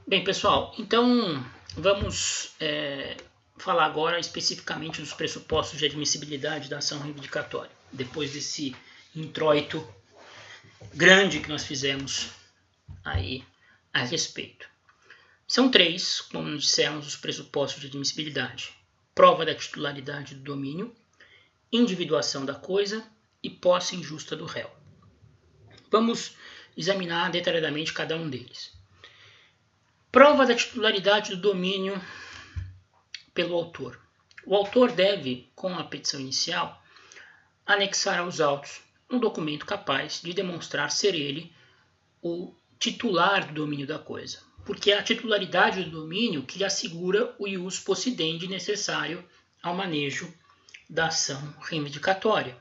Bem, pessoal, então vamos falar agora especificamente dos pressupostos de admissibilidade da ação reivindicatória, depois desse introito grande que nós fizemos aí a respeito. São três, como dissemos, os pressupostos de admissibilidade: prova da titularidade do domínio, individuação da coisa e posse injusta do réu. Vamos examinar detalhadamente cada um deles. Prova da titularidade do domínio pelo autor. O autor deve, com a petição inicial, anexar aos autos um documento capaz de demonstrar ser ele o titular do domínio da coisa, porque é a titularidade do domínio que lhe assegura o ius possidendi necessário ao manejo da ação reivindicatória.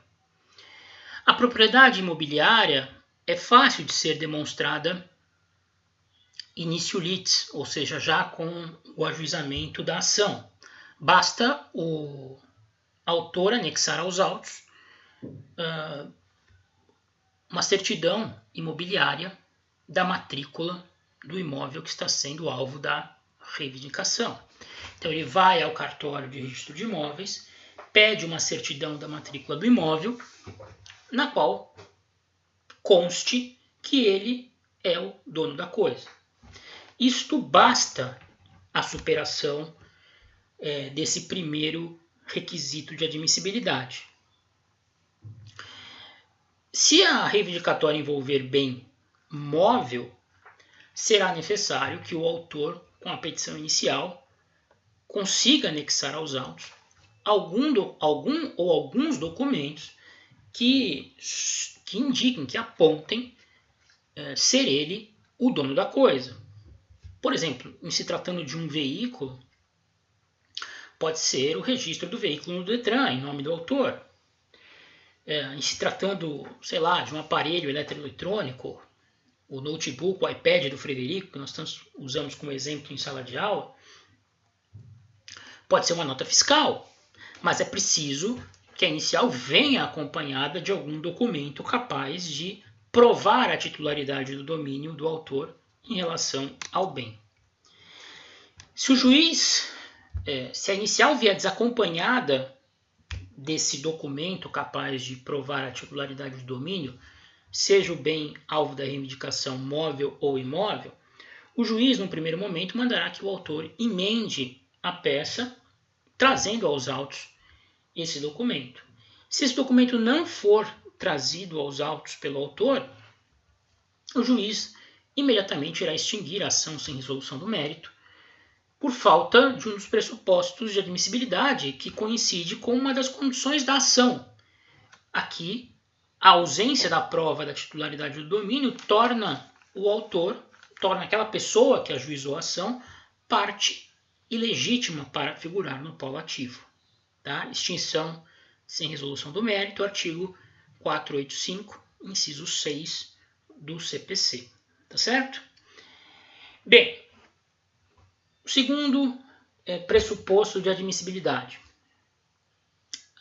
A propriedade imobiliária é fácil de ser demonstrada inicio litis, ou seja, já com o ajuizamento da ação. Basta o autor anexar aos autos uma certidão imobiliária da matrícula do imóvel que está sendo alvo da reivindicação. Então ele vai ao cartório de registro de imóveis, pede uma certidão da matrícula do imóvel, na qual conste que ele é o dono da coisa. Isto basta a superação desse primeiro requisito de admissibilidade. Se a reivindicatória envolver bem móvel, será necessário que o autor, com a petição inicial, consiga anexar aos autos alguns documentos que indiquem, que apontem ser ele o dono da coisa. Por exemplo, em se tratando de um veículo, pode ser o registro do veículo no Detran, em nome do autor. Em se tratando, sei lá, de um aparelho eletroeletrônico, o notebook, o iPad do Frederico, que nós usamos como exemplo em sala de aula, pode ser uma nota fiscal, mas é preciso que a inicial venha acompanhada de algum documento capaz de provar a titularidade do domínio do autor em relação ao bem. Se o juiz, se a inicial vier desacompanhada desse documento capaz de provar a titularidade do domínio, seja o bem alvo da reivindicação móvel ou imóvel, o juiz, no primeiro momento, mandará que o autor emende a peça, trazendo aos autos esse documento. Se esse documento não for trazido aos autos pelo autor, o juiz imediatamente irá extinguir a ação sem resolução do mérito, por falta de um dos pressupostos de admissibilidade que coincide com uma das condições da ação. Aqui, a ausência da prova da titularidade do domínio torna o autor, torna aquela pessoa que ajuizou a ação, parte ilegítima para figurar no polo ativo. Tá? Extinção sem resolução do mérito, artigo 485, inciso 6 do CPC. Tá certo? Bem, o segundo pressuposto de admissibilidade.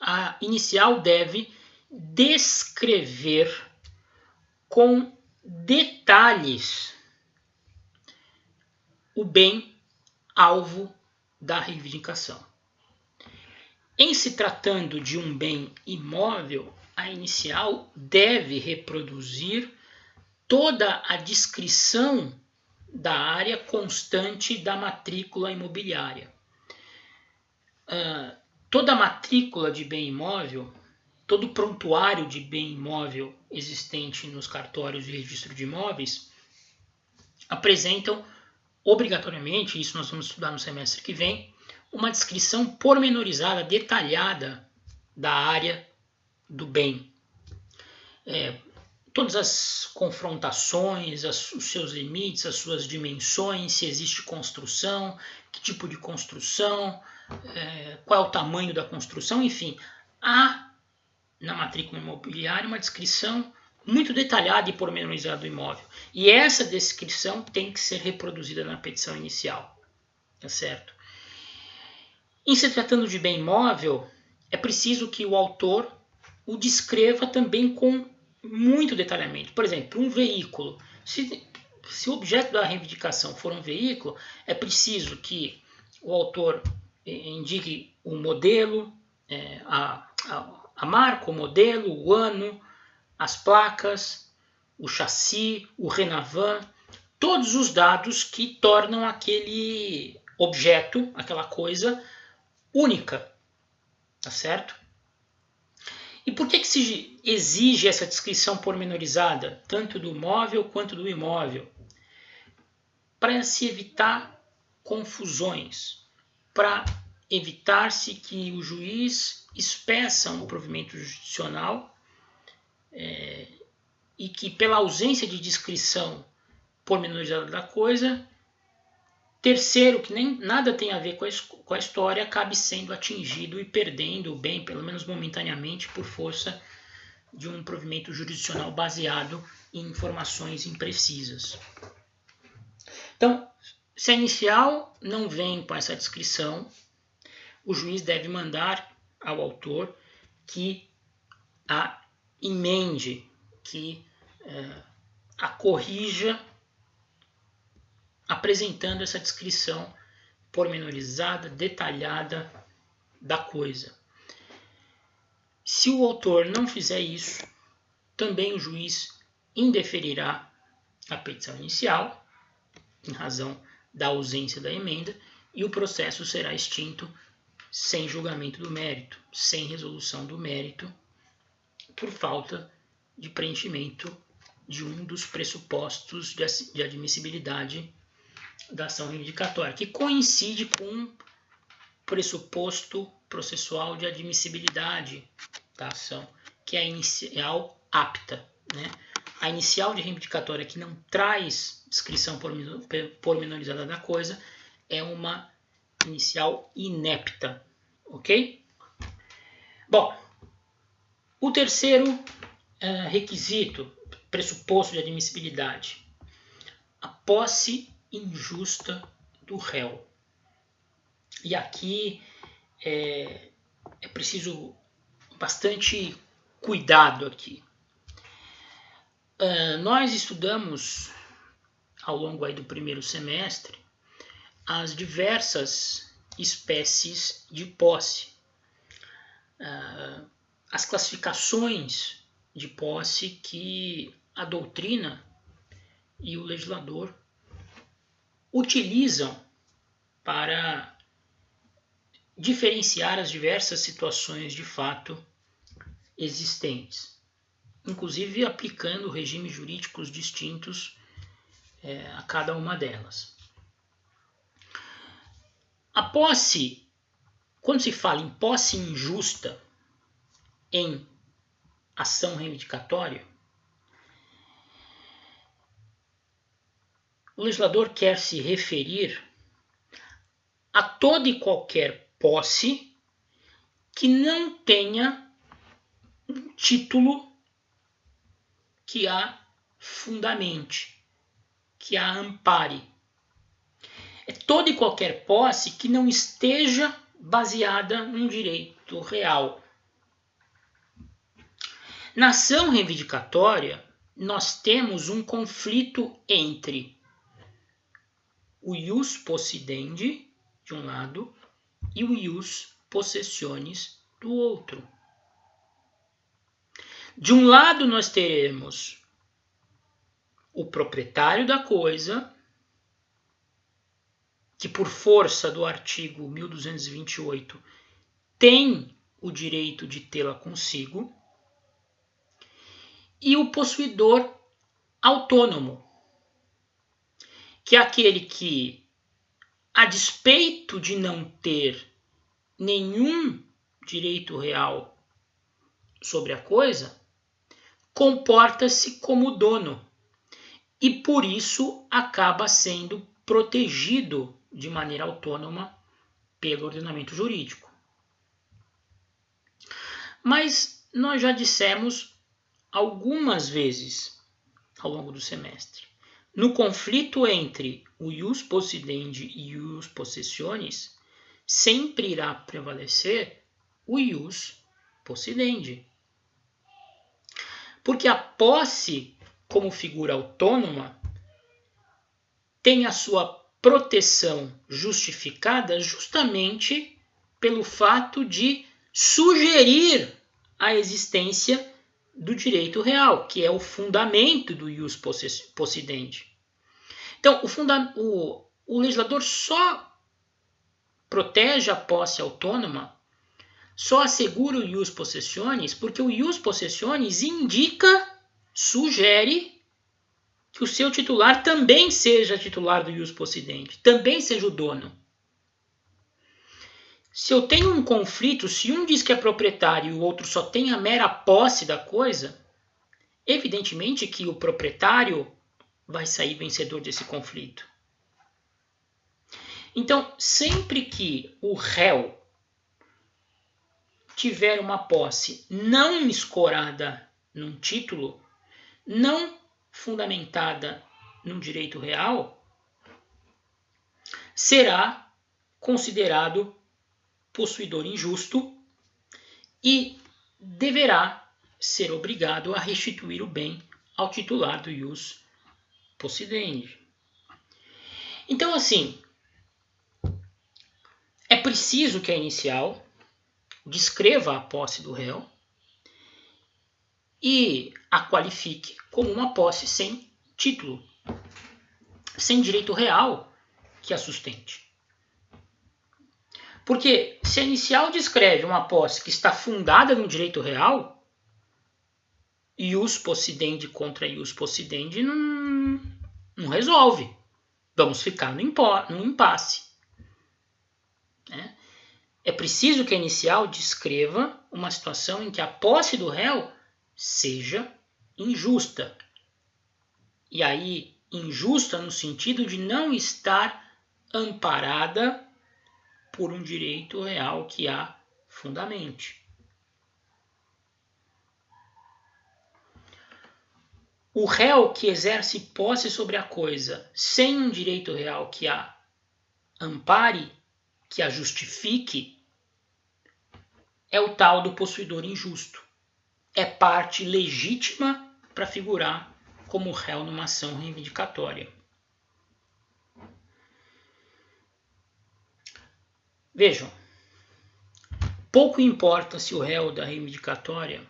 A inicial deve descrever com detalhes o bem alvo da reivindicação. Em se tratando de um bem imóvel, a inicial deve reproduzir toda a descrição da área constante da matrícula imobiliária. Toda a matrícula de bem imóvel, todo o prontuário de bem imóvel existente nos cartórios de registro de imóveis apresentam obrigatoriamente, isso nós vamos estudar no semestre que vem, uma descrição pormenorizada, detalhada da área do bem. Todas as confrontações, os seus limites, as suas dimensões, se existe construção, que tipo de construção, qual é o tamanho da construção, enfim. Há na matrícula imobiliária uma descrição muito detalhada e pormenorizada do imóvel. E essa descrição tem que ser reproduzida na petição inicial. Tá certo? Em se tratando de bem imóvel, é preciso que o autor o descreva também com muito detalhamento. Por exemplo, um veículo. Se se o objeto da reivindicação for um veículo, é preciso que o autor indique o modelo, a marca, o modelo, o ano, as placas, o chassi, o Renavan, todos os dados que tornam aquele objeto, aquela coisa, única, tá certo? E por que se exige essa descrição pormenorizada, tanto do móvel quanto do imóvel? Para se evitar confusões, para evitar-se que o juiz espeça um provimento jurisdicional e que, pela ausência de descrição pormenorizada da coisa, terceiro, que nem nada tem a ver com a história, acabe sendo atingido e perdendo o bem, pelo menos momentaneamente, por força de um provimento jurisdicional baseado em informações imprecisas. Então, se a inicial não vem com essa descrição, o juiz deve mandar ao autor que a emende, que a corrija, apresentando essa descrição pormenorizada, detalhada da coisa. Se o autor não fizer isso, também o juiz indeferirá a petição inicial, em razão da ausência da emenda, e o processo será extinto sem julgamento do mérito, sem resolução do mérito, por falta de preenchimento de um dos pressupostos de admissibilidade da ação reivindicatória, que coincide com o pressuposto processual de admissibilidade da ação, que é a inicial apta, né? A inicial de reivindicatória que não traz descrição pormenorizada da coisa é uma inicial inepta, ok? Bom, o terceiro requisito, pressuposto de admissibilidade, a posse injusta do réu. E aqui é preciso bastante cuidado aqui. Nós estudamos ao longo aí do primeiro semestre as diversas espécies de posse, as classificações de posse que a doutrina e o legislador utilizam para diferenciar as diversas situações de fato existentes, inclusive aplicando regimes jurídicos distintos a cada uma delas. A posse, quando se fala em posse injusta em ação reivindicatória, o legislador quer se referir a toda e qualquer posse que não tenha um título que a fundamente, que a ampare. É toda e qualquer posse que não esteja baseada num direito real. Na ação reivindicatória, nós temos um conflito entre o ius possidendi, de um lado, e o ius possessionis, do outro. De um lado, nós teremos o proprietário da coisa, que por força do artigo 1228 tem o direito de tê-la consigo, e o possuidor autônomo, que é aquele que, a despeito de não ter nenhum direito real sobre a coisa, comporta-se como dono e por isso acaba sendo protegido de maneira autônoma pelo ordenamento jurídico. Mas nós já dissemos algumas vezes ao longo do semestre, no conflito entre o ius possidendi e o ius possessionis, sempre irá prevalecer o ius possidendi. Porque a posse, como figura autônoma, tem a sua proteção justificada justamente pelo fato de sugerir a existência do direito real, que é o fundamento do ius possidendi. Então, o legislador só protege a posse autônoma, só assegura o ius possessionis, porque o ius possessionis indica, sugere que o seu titular também seja titular do ius possidendi, também seja o dono. Se eu tenho um conflito, se um diz que é proprietário e o outro só tem a mera posse da coisa, evidentemente que o proprietário vai sair vencedor desse conflito. Então, sempre que o réu tiver uma posse não escorada num título, não fundamentada num direito real, será considerado possuidor injusto e deverá ser obrigado a restituir o bem ao titular do ius possidendi. Então, assim, é preciso que a inicial descreva a posse do réu e a qualifique como uma posse sem título, sem direito real que a sustente. Porque se a inicial descreve uma posse que está fundada no direito real, ius possidendi contra ius possidendi não resolve. Vamos ficar no impasse. É preciso que a inicial descreva uma situação em que a posse do réu seja injusta. E aí, injusta no sentido de não estar amparada por um direito real que a fundamente. O réu que exerce posse sobre a coisa sem um direito real que a ampare, que a justifique, é o tal do possuidor injusto. É parte legítima para figurar como réu numa ação reivindicatória. Vejam, pouco importa se o réu da reivindicatória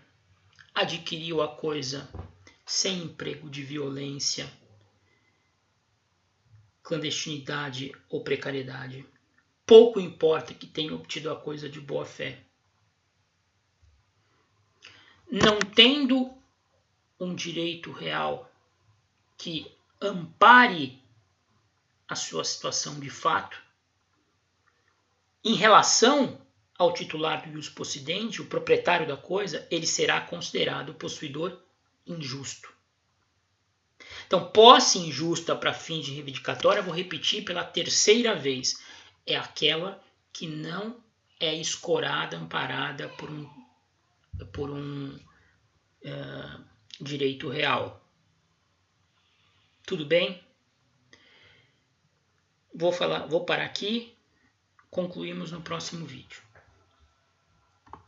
adquiriu a coisa sem emprego de violência, clandestinidade ou precariedade. Pouco importa que tenha obtido a coisa de boa fé. Não tendo um direito real que ampare a sua situação de fato, em relação ao titular do ius possidendi, o proprietário da coisa, ele será considerado possuidor injusto. Então, posse injusta para fins de reivindicatória, vou repetir pela terceira vez, é aquela que não é escorada, amparada por um direito real. Tudo bem? Vou parar aqui. Concluímos no próximo vídeo.